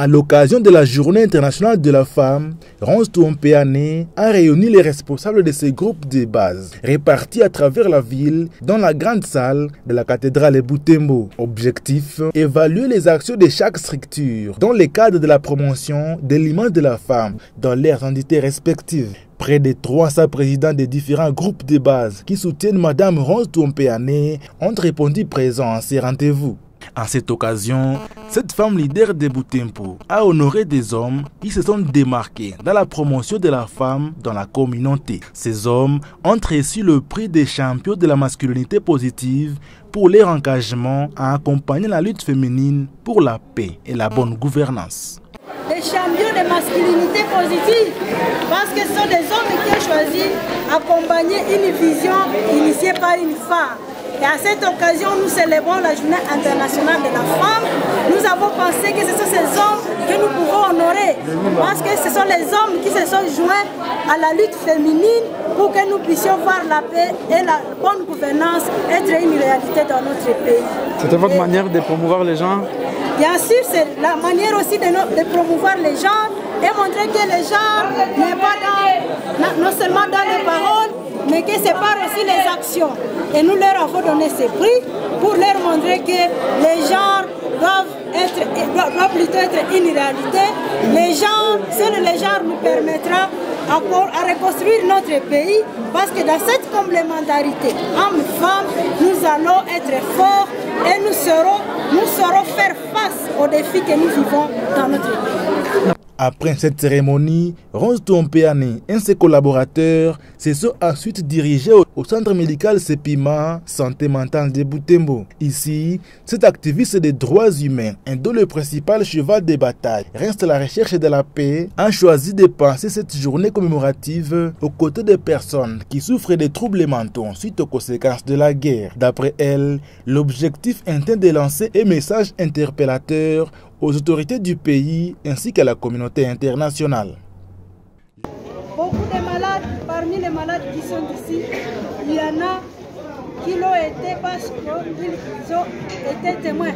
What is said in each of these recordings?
À l'occasion de la Journée internationale de la femme, Rose Tuompeane a réuni les responsables de ces groupes de base, répartis à travers la ville, dans la grande salle de la cathédrale de Butembo. Objectif, évaluer les actions de chaque structure dans le cadre de la promotion de l'image de la femme dans leurs entités respectives. Près de 300 présidents des différents groupes de base qui soutiennent Madame Rose Tuompeane ont répondu présents à ces rendez-vous. En cette occasion, cette femme leader de Butembo a honoré des hommes qui se sont démarqués dans la promotion de la femme dans la communauté. Ces hommes ont reçu le prix des champions de la masculinité positive pour leur engagement à accompagner la lutte féminine pour la paix et la bonne gouvernance. Les champions de masculinité positive, parce que ce sont des hommes qui ont choisi d'accompagner une vision initiée par une femme. Et à cette occasion, nous célébrons la Journée internationale de la femme. Nous avons pensé que ce sont ces hommes que nous pouvons honorer, parce que ce sont les hommes qui se sont joints à la lutte féminine pour que nous puissions voir la paix et la bonne gouvernance être une réalité dans notre pays. C'était votre manière de promouvoir les gens? Bien sûr, c'est la manière aussi de promouvoir les gens et montrer que les gens n'est pas non seulement dans les paroles, mais que c'est par aussi les actions. Et nous leur avons donné ces prix pour leur montrer que les gens doivent plutôt être une réalité. Les gens, seul les gens nous permettra à reconstruire notre pays, parce que dans cette complémentarité hommes-femmes, nous allons être forts et nous saurons faire face aux défis que nous vivons dans notre pays. Après cette cérémonie, Rose Tuompeane et ses collaborateurs se sont ensuite dirigés au centre médical Sepima Santé Mentale de Butembo. Ici, cet activiste des droits humains, dont le principal cheval de bataille reste la recherche de la paix, a choisi de passer cette journée commémorative aux côtés des personnes qui souffrent de troubles mentaux suite aux conséquences de la guerre. D'après elle, l'objectif était de lancer un message interpellateur aux autorités du pays ainsi qu'à la communauté internationale. Beaucoup de malades, parmi les malades qui sont ici, il y en a qui l'ont été parce qu'ils ont été témoins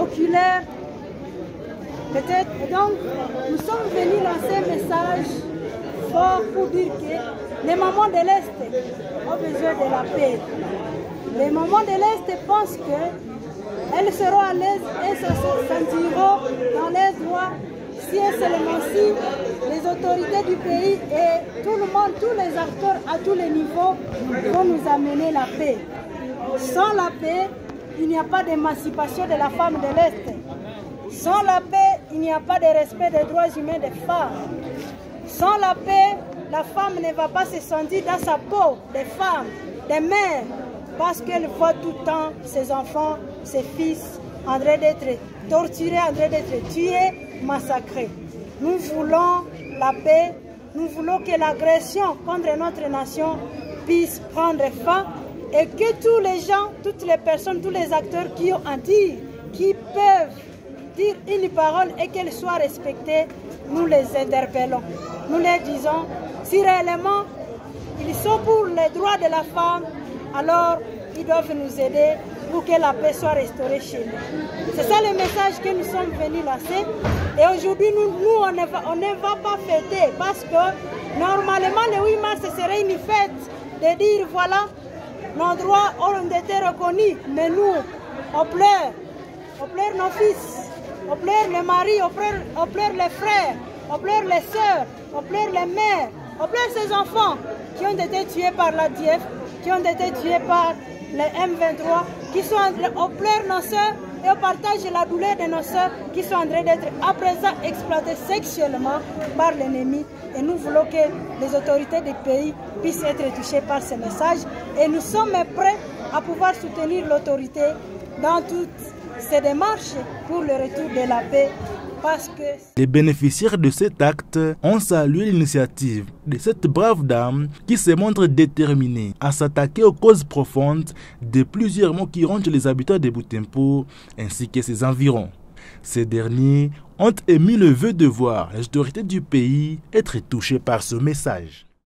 oculaires. Peut-être. Donc, nous sommes venus lancer un message fort pour dire que les mamans de l'Est ont besoin de la paix. Les mamans de l'Est pensent que elles seront à l'aise et se sentiront dans les droits si et seulement si les autorités du pays et tout le monde, tous les acteurs à tous les niveaux vont nous amener la paix. Sans la paix, il n'y a pas d'émancipation de la femme de l'Est. Sans la paix, il n'y a pas de respect des droits humains des femmes. Sans la paix, la femme ne va pas se sentir dans sa peau des femmes, des mères, parce qu'elle voit tout le temps ses enfants, ses fils, en train d'être torturés, en train d'être tués, massacrés. Nous voulons la paix, nous voulons que l'agression contre notre nation puisse prendre fin et que tous les gens, toutes les personnes, tous les acteurs qui ont à dire, qui peuvent dire une parole et qu'elle soit respectée, nous les interpellons. Nous les disons, si réellement ils sont pour les droits de la femme, alors ils doivent nous aider pour que la paix soit restaurée chez nous. C'est ça le message que nous sommes venus lancer. Et aujourd'hui, nous on ne va pas fêter parce que normalement le 8 mars, ce serait une fête de dire voilà, nos droits ont été reconnus, mais nous, on pleure nos fils, on pleure les maris, on pleure les frères, on pleure les sœurs, on pleure les mères, on pleure ces enfants qui ont été tués par l'ADF, qui ont été tués par les M23, on pleure nos sœurs et on partage la douleur de nos sœurs qui sont en train d'être à présent exploitées sexuellement par l'ennemi. Et nous voulons que les autorités du pays puissent être touchées par ce message. Et nous sommes prêts à pouvoir soutenir l'autorité dans toutes ces démarches pour le retour de la paix. Parce que les bénéficiaires de cet acte ont salué l'initiative de cette brave dame qui se montre déterminée à s'attaquer aux causes profondes de plusieurs maux qui rongent les habitants de Butembo ainsi que ses environs. Ces derniers ont émis le vœu de voir les autorités du pays être touchées par ce message.